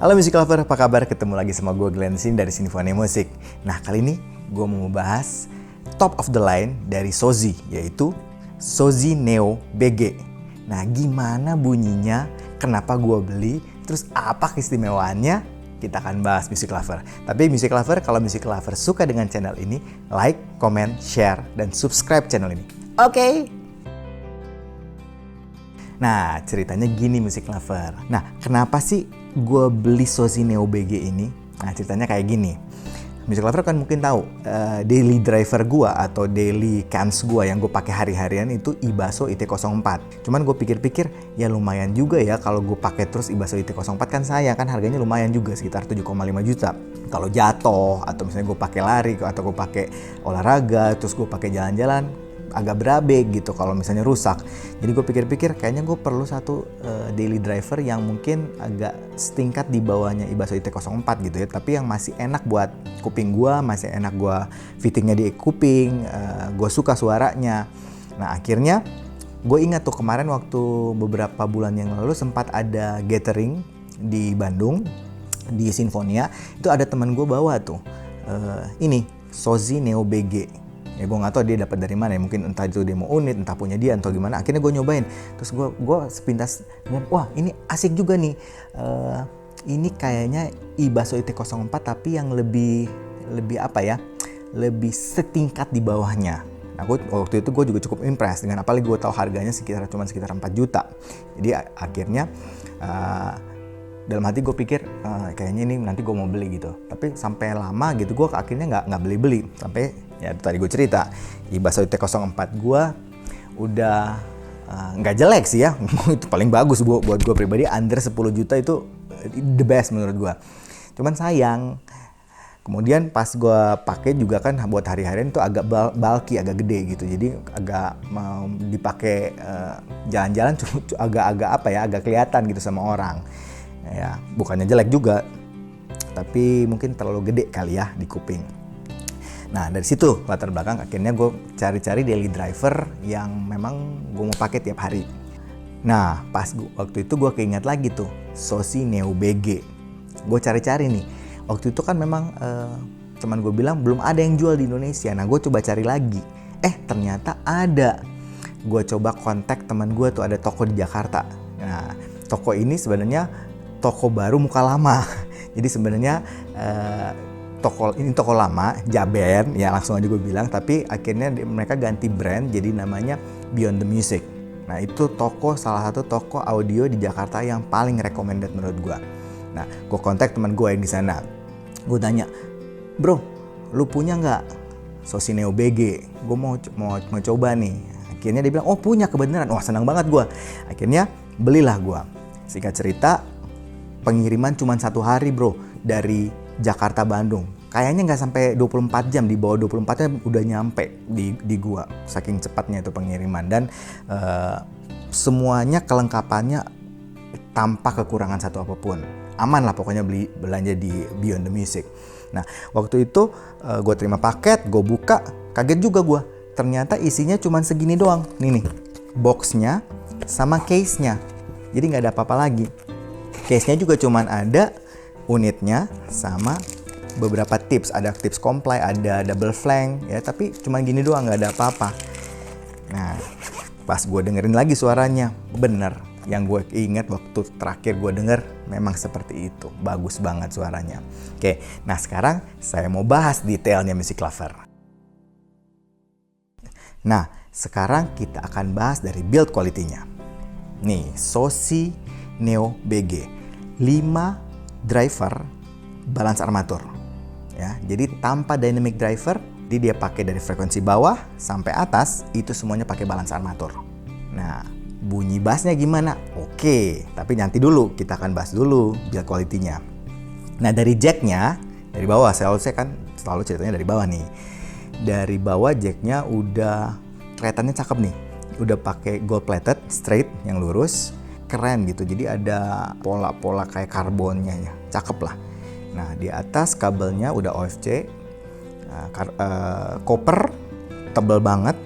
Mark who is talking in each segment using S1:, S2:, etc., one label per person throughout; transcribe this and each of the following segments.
S1: Halo Music Lover, apa kabar? Ketemu lagi sama gue Glenn Sin dari Sinfonia Musik. Nah, kali ini gue mau membahas top of the line dari Sozi, yaitu Sozi Neo BG. Nah, gimana bunyinya, kenapa gue beli, terus apa keistimewaannya, kita akan bahas Music Lover. Tapi Music Lover, kalau Music Lover suka dengan channel ini, like, comment, share, dan subscribe channel ini. Oke? Nah, ceritanya gini Music Lover. Nah, kenapa sih gue beli Sozi Neo BG ini? Nah, ceritanya kayak gini. Music Lover kan mungkin tahu, daily driver gue atau daily cans gue yang gue pakai hari-harian itu Ibaso IT04. Cuman gue pikir-pikir, ya lumayan juga ya kalau gue pakai terus Ibaso IT04 kan sayang kan, harganya lumayan juga sekitar 7,5 juta. Kalau jatuh atau misalnya gue pakai lari atau gue pakai olahraga terus gue pakai jalan-jalan, agak berabe gitu kalau misalnya rusak. Jadi gue pikir-pikir kayaknya gue perlu satu daily driver yang mungkin agak setingkat di bawahnya Ibaso IT04 gitu ya, tapi yang masih enak buat kuping gue, masih enak gue fittingnya di kuping, gue suka suaranya. Nah, akhirnya gue ingat tuh kemarin waktu beberapa bulan yang lalu sempat ada gathering di Bandung di Sinfonia, itu ada teman gue bawa tuh ini Sozi Neo BG. Ya gue nggak tahu dia dapat dari mana ya, mungkin entah itu demo unit, entah punya dia, entah gimana. Akhirnya gue nyobain, terus gue sepintas bilang, wah ini asik juga nih. Ini kayaknya Ibaso IT04 tapi yang lebih apa ya, lebih setingkat di bawahnya. Nah, waktu itu gue juga cukup impress dengan apalagi gue tahu harganya sekitar 4 juta. Jadi akhirnya dalam hati gue pikir kayaknya ini nanti gue mau beli gitu. Tapi sampai lama gitu gue akhirnya nggak beli sampai ya tadi gue cerita Ibaso IT04 gue udah nggak jelek sih ya. Itu paling bagus buat gue pribadi, under 10 juta itu the best menurut gue. Cuman sayang kemudian pas gue pakai juga kan buat hari-harian itu agak bulky, agak gede gitu. Jadi agak mau dipakai jalan-jalan agak apa ya, agak kelihatan gitu sama orang. Ya, bukannya jelek juga, tapi mungkin terlalu gede kali ya di kuping. Nah, dari situ latar belakang akhirnya gue cari-cari daily driver yang memang gue mau pakai tiap hari. Nah, waktu itu gue keinget lagi tuh Sozi Neo BG. Gue cari-cari nih. Waktu itu kan memang teman gue bilang belum ada yang jual di Indonesia. Nah, gue coba cari lagi. Ternyata ada. Gue coba kontak teman gue tuh, ada toko di Jakarta. Nah, toko ini sebenarnya toko baru muka lama. Jadi sebenarnya toko lama, Jaben, ya langsung aja gue bilang. Tapi akhirnya mereka ganti brand jadi namanya Beyond the Music. Nah, itu salah satu toko audio di Jakarta yang paling recommended menurut gue. Nah, gue kontak teman gue yang di sana. Gue tanya, bro, lu punya nggak Sozi Neo BG? Gue mau coba nih. Akhirnya dia bilang, oh punya kebenaran. Wah, senang banget gue. Akhirnya belilah gue. Singkat cerita, pengiriman cuma 1 hari bro, dari Jakarta Bandung. Kayaknya nggak sampai 24 jam, di bawah 24 jam udah nyampe di gua. Saking cepatnya itu pengiriman. Dan semuanya kelengkapannya tanpa kekurangan satu apapun. Aman lah pokoknya belanja di Beyond the Music. Nah, waktu itu gue terima paket, gue buka, kaget juga gue. Ternyata isinya cuma segini doang. Nih, boxnya sama case-nya. Jadi nggak ada apa-apa lagi. Case-nya juga cuman ada unitnya sama beberapa tips. Ada tips comply, ada double flank ya, tapi cuman gini doang, nggak ada apa-apa. Nah, pas gue dengerin lagi suaranya, bener. Yang gue ingat waktu terakhir gue denger memang seperti itu. Bagus banget suaranya. Oke, nah sekarang saya mau bahas detailnya Music Lover. Nah, sekarang kita akan bahas dari build quality-nya. Nih, Sozi Neo BG 5 driver balance armatur ya. Jadi tanpa dynamic driver, dia pakai dari frekuensi bawah sampai atas itu semuanya pakai balance armatur. Nah, bunyi bassnya gimana? Oke, tapi nanti dulu kita akan bahas dulu build quality-nya. Nah, dari jacknya dari bawah, saya kan selalu ceritanya dari bawah nih. Dari bawah jacknya udah kelihatannya cakep nih. Udah pakai gold plated straight yang lurus, keren gitu. Jadi ada pola-pola kayak karbonnya ya, cakep lah. Nah, di atas kabelnya udah OFC, copper, tebal banget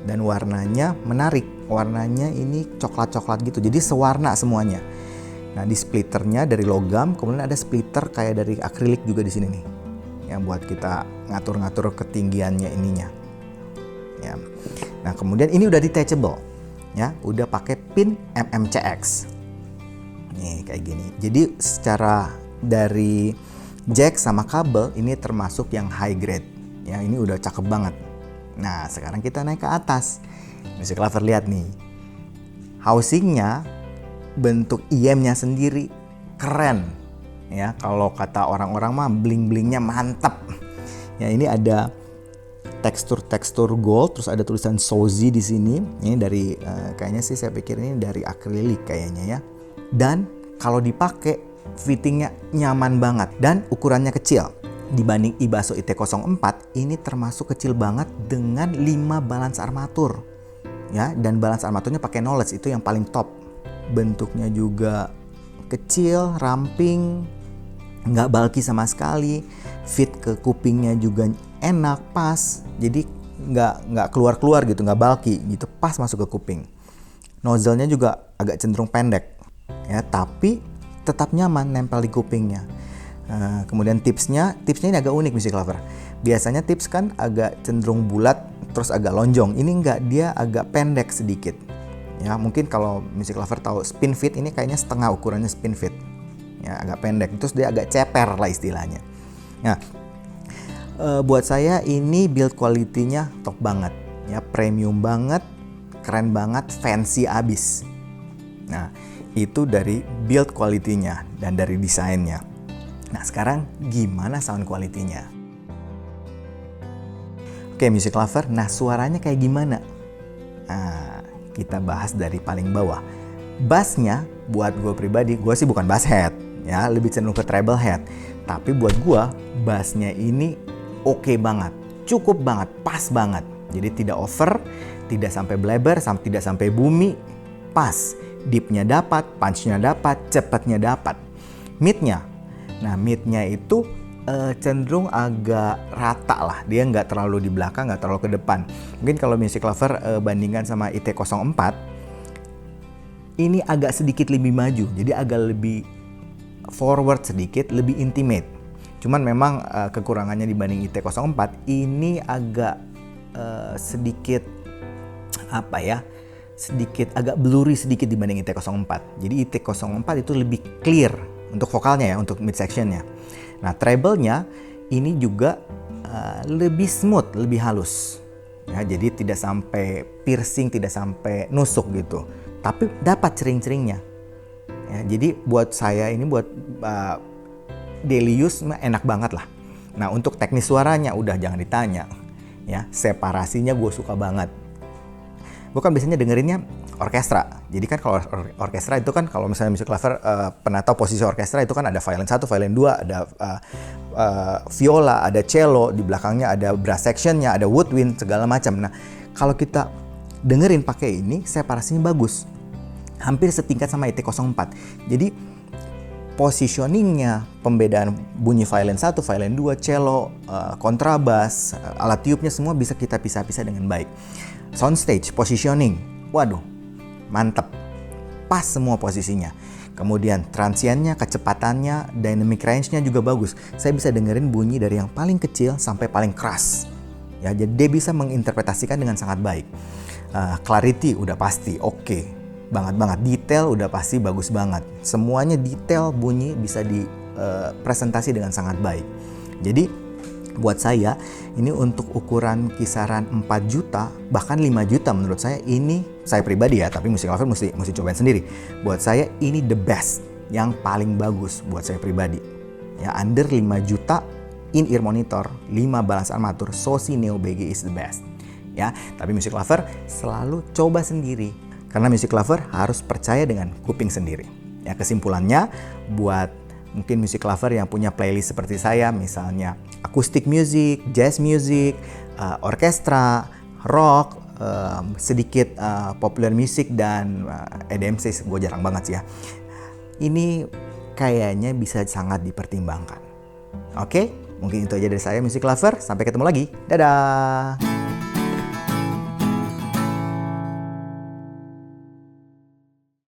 S1: dan warnanya menarik. Warnanya ini coklat-coklat gitu, jadi sewarna semuanya. Nah, di splitternya dari logam, kemudian ada splitter kayak dari akrilik juga di sini nih. Yang buat kita ngatur-ngatur ketinggiannya ininya. Ya. Nah, kemudian ini udah detachable. Ya, udah pakai pin MMCX. Nih, kayak gini. Jadi secara dari jack sama kabel ini termasuk yang high grade. Ya, ini udah cakep banget. Nah, sekarang kita naik ke atas. Music Lover lihat nih. Housingnya, bentuk IM-nya sendiri keren. Ya, kalau kata orang-orang mah bling-blingnya mantap. Ya, ini ada tekstur gold, terus ada tulisan Sozi di sini. Ini dari kayaknya sih saya pikir ini dari akrilik kayaknya ya. Dan kalau dipakai fittingnya nyaman banget dan ukurannya kecil. Dibanding Ibaso IT04 ini termasuk kecil banget dengan 5 balance armatur. Ya, dan balance armaturnya pakai Knowledge, itu yang paling top. Bentuknya juga kecil, ramping, nggak bulky sama sekali. Fit ke kupingnya juga enak, pas. Jadi nggak keluar-keluar gitu, nggak bulky gitu, pas masuk ke kuping. Nozzle-nya juga agak cenderung pendek, ya, tapi tetap nyaman nempel di kupingnya. Kemudian tipsnya ini agak unik Music Lover. Biasanya tips kan agak cenderung bulat, terus agak lonjong. Ini nggak, dia agak pendek sedikit. Ya, mungkin kalau Music Lover tahu spin fit, ini kayaknya setengah ukurannya spin fit. Ya, agak pendek. Terus dia agak ceper lah istilahnya. Nah, buat saya ini build quality-nya top banget. Ya, premium banget, keren banget, fancy abis. Nah, itu dari build quality-nya dan dari desainnya. Nah, sekarang gimana sound quality-nya? Oke, Music Lover, nah suaranya kayak gimana? Nah, kita bahas dari paling bawah. Bassnya buat gue pribadi, gue sih bukan bass head, ya, lebih cenderung ke treble head. Tapi buat gue, bassnya ini oke banget, cukup banget, pas banget. Jadi tidak over, tidak sampai bleber, tidak sampai bumi, pas. Deepnya dapat, punch-nya dapat, cepatnya dapat. Mid-nya, nah mid-nya itu cenderung agak rata lah, dia nggak terlalu di belakang, nggak terlalu ke depan. Mungkin kalau Music Lover bandingkan sama IT04, ini agak sedikit lebih maju, jadi agak lebih forward sedikit, lebih intimate. Cuman memang kekurangannya dibanding IT04, ini agak sedikit apa ya, sedikit agak blurry sedikit dibanding IT04. Jadi IT04 itu lebih clear untuk vokalnya ya, untuk mid sectionnya. Nah, treble-nya ini juga lebih smooth, lebih halus. Ya, jadi tidak sampai piercing, tidak sampai nusuk gitu. Tapi dapat cering-ceringnya. Ya, jadi buat saya ini buat daily use enak banget lah. Nah, untuk teknis suaranya udah jangan ditanya. Ya, separasinya gue suka banget. Gue kan biasanya dengerinnya orkestra. Jadi kan kalau orkestra itu kan, kalau misalnya Music Lover pernah tahu posisi orkestra itu kan ada violin 1, violin 2, ada viola, ada cello, di belakangnya ada brass sectionnya, ada woodwind, segala macam. Nah, kalau kita dengerin pakai ini, separasinya bagus. Hampir setingkat sama IT04. Jadi positioningnya, pembedaan bunyi violin 1, violin 2, cello, kontrabas, alat tiupnya semua bisa kita pisah-pisah dengan baik. Soundstage, positioning, waduh, mantep, pas semua posisinya. Kemudian transiennya, kecepatannya, dynamic range-nya juga bagus. Saya bisa dengerin bunyi dari yang paling kecil sampai paling keras. Ya, jadi dia bisa menginterpretasikan dengan sangat baik. Clarity udah pasti oke, banget. Detail udah pasti bagus banget. Semuanya detail bunyi bisa dipresentasi dengan sangat baik. Jadi buat saya, ini untuk ukuran kisaran 4 juta, bahkan 5 juta menurut saya, ini saya pribadi ya, tapi Music Lover mesti cobain sendiri. Buat saya ini the best, yang paling bagus buat saya pribadi. Ya, under 5 juta, in-ear monitor, 5 balance armatur, Sozi Neo BG is the best. Ya, tapi Music Lover selalu coba sendiri, karena Music Lover harus percaya dengan kuping sendiri. Ya, kesimpulannya buat mungkin Music Lover yang punya playlist seperti saya, misalnya acoustic music, jazz music, orkestra, rock, sedikit popular music, dan EDM sih gue jarang banget sih ya. Ini kayaknya bisa sangat dipertimbangkan. Oke, mungkin itu aja dari saya Music Lover. Sampai ketemu lagi. Dadah!